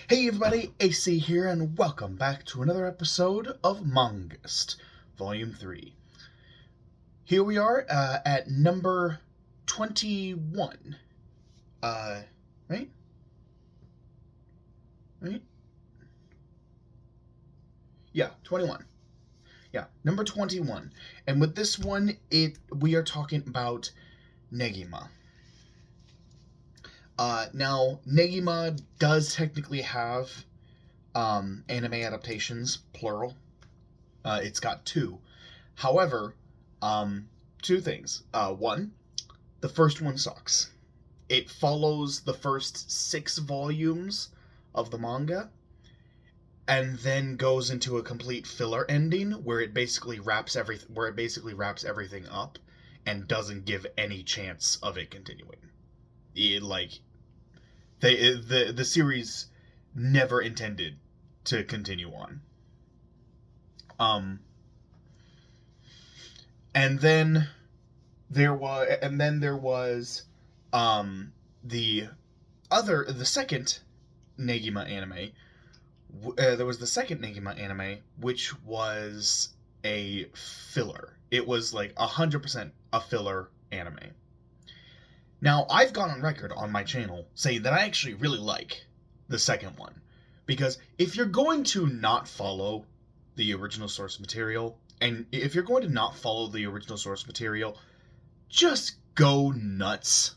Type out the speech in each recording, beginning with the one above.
Hey everybody, AC here, and welcome back to another episode of Man-Gust, Volume 3. Here we are at number 21. Right? Right? Yeah, 21. Yeah, number 21. And with this one, we are talking about Negima. Now, Negima does technically have anime adaptations, plural. It's got two. However, two things. One, the first one sucks. It follows the first 6 volumes of the manga, and then goes into a complete filler ending where it basically wraps everything up, and doesn't give any chance of it continuing. The series never intended to continue on. And then there was the second Negima anime. There was the second Negima anime, which was a filler. It was like 100% a filler anime. Now, I've gone on record on my channel saying that I actually really like the second one, because if you're going to not follow the original source material, just go nuts.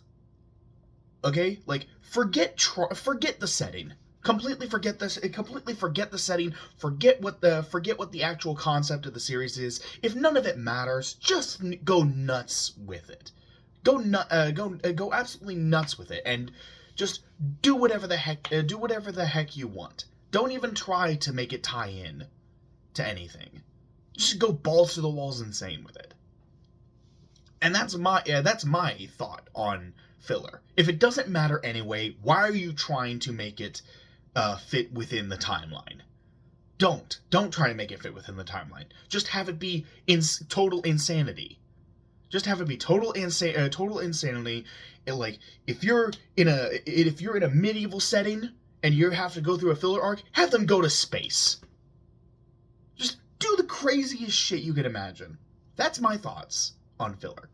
Okay? Like, forget the setting. Completely forget this. Completely forget the setting. Forget what the actual concept of the series is. If none of it matters, just go nuts with it. Go absolutely nuts with it, and just do whatever the heck you want. Don't even try to make it tie in to anything. Just go balls to the walls insane with it. And that's my thought on filler. If it doesn't matter anyway, why are you trying to make it fit within the timeline? Don't try to make it fit within the timeline. Just have it be total insanity. Just have it be total insanity. Like, if you're in a medieval setting and you have to go through a filler arc, have them go to space. Just do the craziest shit you could imagine. That's my thoughts on filler.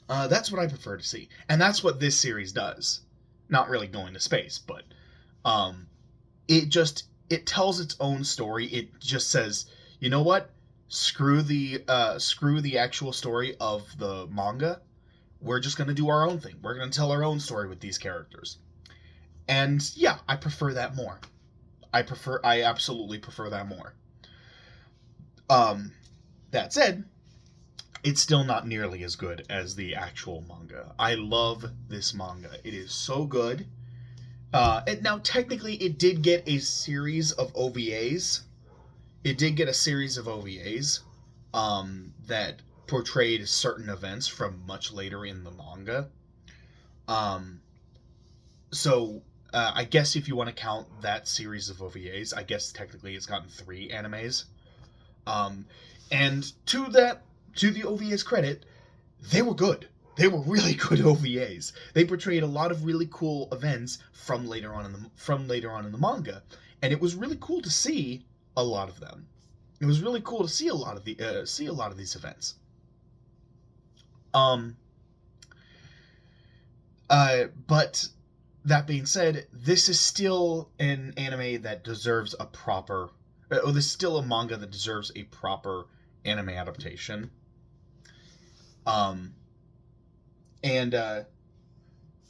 That's what I prefer to see, and that's what this series does. Not really going to space, but it tells its own story. It just says, you know what? Screw the actual story of the manga. We're just gonna do our own thing. We're gonna tell our own story with these characters. And yeah, I prefer that more. I absolutely prefer that more. That said, it's still not nearly as good as the actual manga. I love this manga. It is so good. Now, technically, it did get a series of OVAs. That portrayed certain events from much later in the manga. So I guess if you want to count that series of OVAs, I guess technically it's gotten 3 animes. And to the OVA's credit, they were good. They were really good OVAs. They portrayed a lot of really cool events from later on in the manga, and it was really cool to see a lot of them. It was really cool to see a lot of these events. But that being said, this is still an anime that deserves a proper. This is still a manga that deserves a proper anime adaptation. And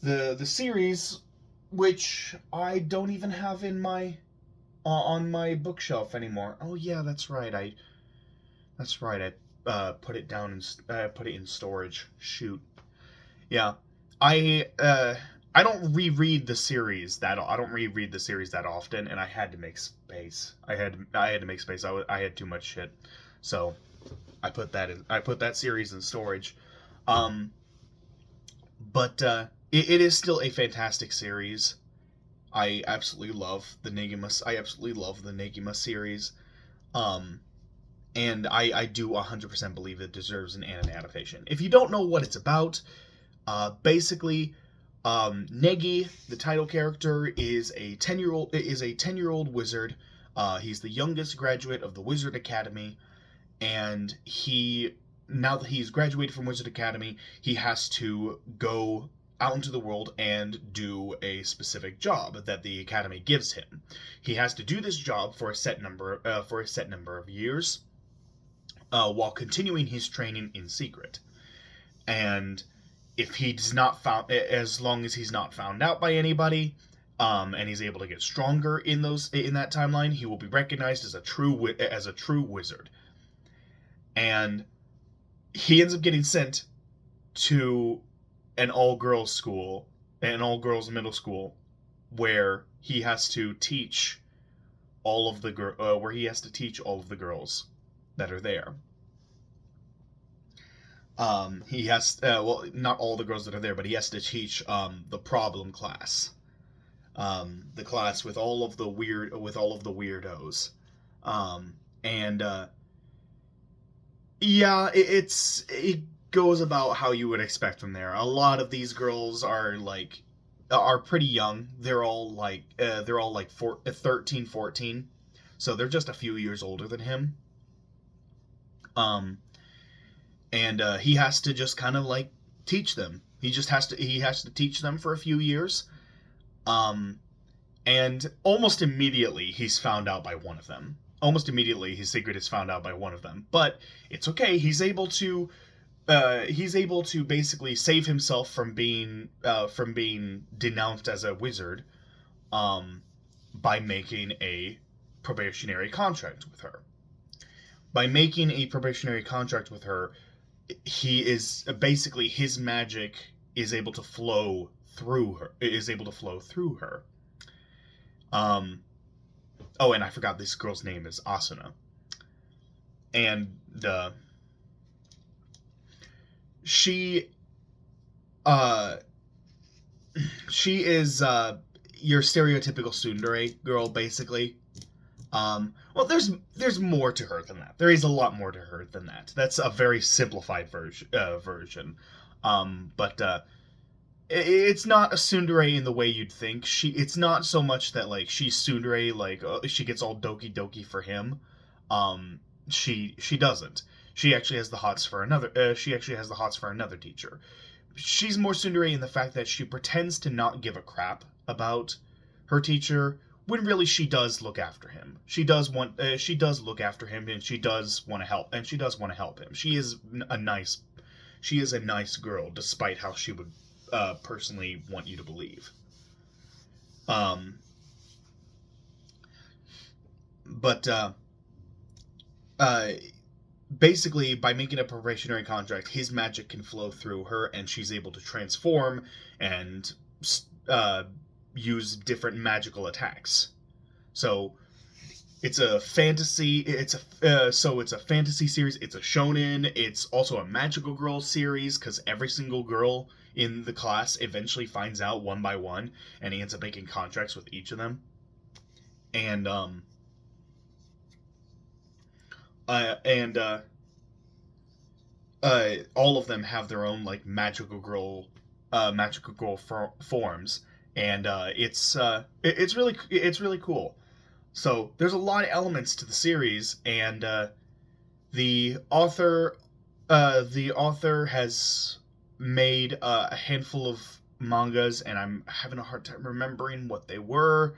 the series, which I don't even have in my on my bookshelf anymore. Oh yeah, that's right. I put it down and put it in storage. Shoot. Yeah, I don't reread the series that often, and I had to make space. I had to make space. I had too much shit, so I put that series in storage. But it is still a fantastic series. I absolutely love the Negima series. And I do 100% believe it deserves an anime adaptation. If you don't know what it's about, basically, Negi, the title character, is a 10-year-old wizard. He's the youngest graduate of the Wizard Academy, and now that he's graduated from Wizard Academy, he has to go out into the world and do a specific job that the Academy gives him. He has to do this job for a set number of years, while continuing his training in secret. And if he's not found, as long as he's not found out by anybody, and he's able to get stronger in that timeline, he will be recognized as a true wizard. And he ends up getting sent to an all-girls school, an all-girls middle school, where he has to teach all of the girls that are there. He has not all the girls that are there, but he has to teach the problem class, the class with all of the weirdos, and yeah, it goes about how you would expect from there. A lot of these girls are pretty young. They're all like 13, 14, so they're just a few years older than him. And he has to just kind of like teach them. He has to teach them for a few years. And almost immediately he's found out by one of them. Almost immediately his secret is found out by one of them. But it's okay. He's able to basically save himself from being denounced as a wizard, by making a probationary contract with her. By making a probationary contract with her, his magic is able to flow through her. Oh, and I forgot, this girl's name is Asuna. And she is your stereotypical tsundere girl, basically. Well, there's more to her than that. There is a lot more to her than that. That's a very simplified version. But it's not a tsundere in the way you'd think. It's not so much that like she's tsundere, like she gets all doki doki for him. She doesn't. She actually has the hots for another. She actually has the hots for another teacher. She's more tsundere in the fact that she pretends to not give a crap about her teacher, when really she does look after him. She does look after him, and she does want to help. And she does want to help him. She is a nice girl, despite how she would personally want you to believe. But basically, by making a probationary contract, his magic can flow through her, and she's able to transform and use different magical attacks. So it's a fantasy. It's a fantasy series. It's a shonen. It's also a magical girl series, because every single girl in the class eventually finds out one by one, and he ends up making contracts with each of them. And all of them have their own like magical girl forms, and it's really cool. So there's a lot of elements to the series, and the author has made a handful of mangas, and I'm having a hard time remembering what they were,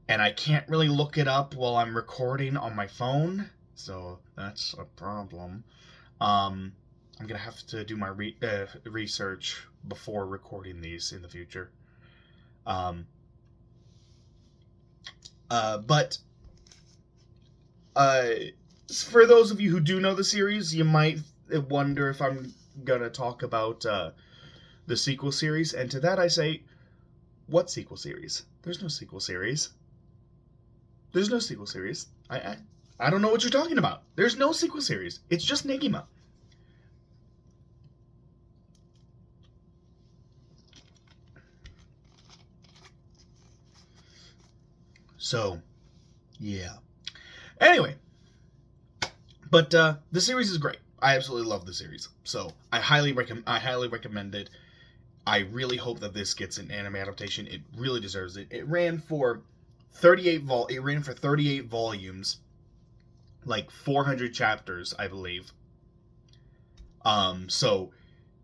and I can't really look it up while I'm recording on my phone, so that's a problem. I'm gonna have to do my research before recording these in the future. But for those of you who do know the series, you might wonder if I'm gonna talk about the sequel series, and to that I say, what sequel series? There's no sequel series. There's no sequel series. I don't know what you're talking about. There's no sequel series. It's just Negima. So, yeah. Anyway, but the series is great. I absolutely love the series. So I highly recommend it. I really hope that this gets an anime adaptation. It really deserves it. It ran for 38 volumes, like 400 chapters, I believe. So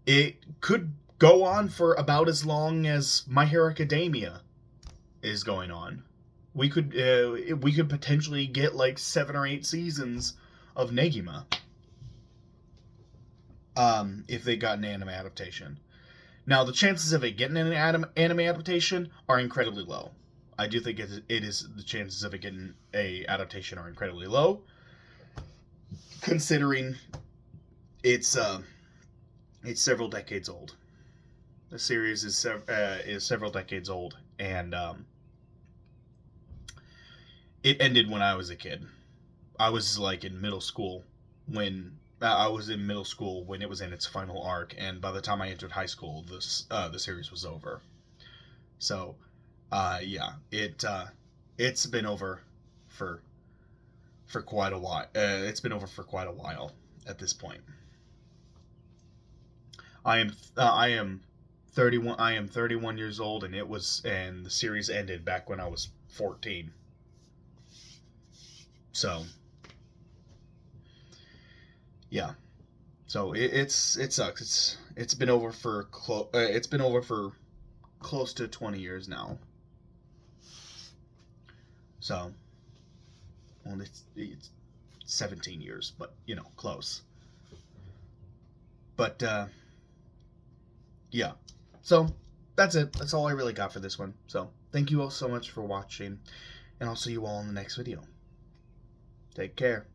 it could go on for about as long as My Hero Academia is going on. We could potentially get like 7 or 8 seasons of Negima. If they got an anime adaptation. Now, the chances of it getting an anime adaptation are incredibly low. I do think the chances of it getting a adaptation are incredibly low, considering it's several decades old. The series is several decades old, and it ended when I was a kid. I was like in middle school when it was in its final arc, and by the time I entered high school, the series was over. So, yeah, it's been over for quite a while. It's been over for quite a while at this point. I am 31. I am 31 years old, and the series ended back when I was 14. So, yeah. So it sucks. It's been over for close to 20 years now. So, well, it's 17 years, but close. But yeah. So that's it. That's all I really got for this one. So thank you all so much for watching, and I'll see you all in the next video. Take care.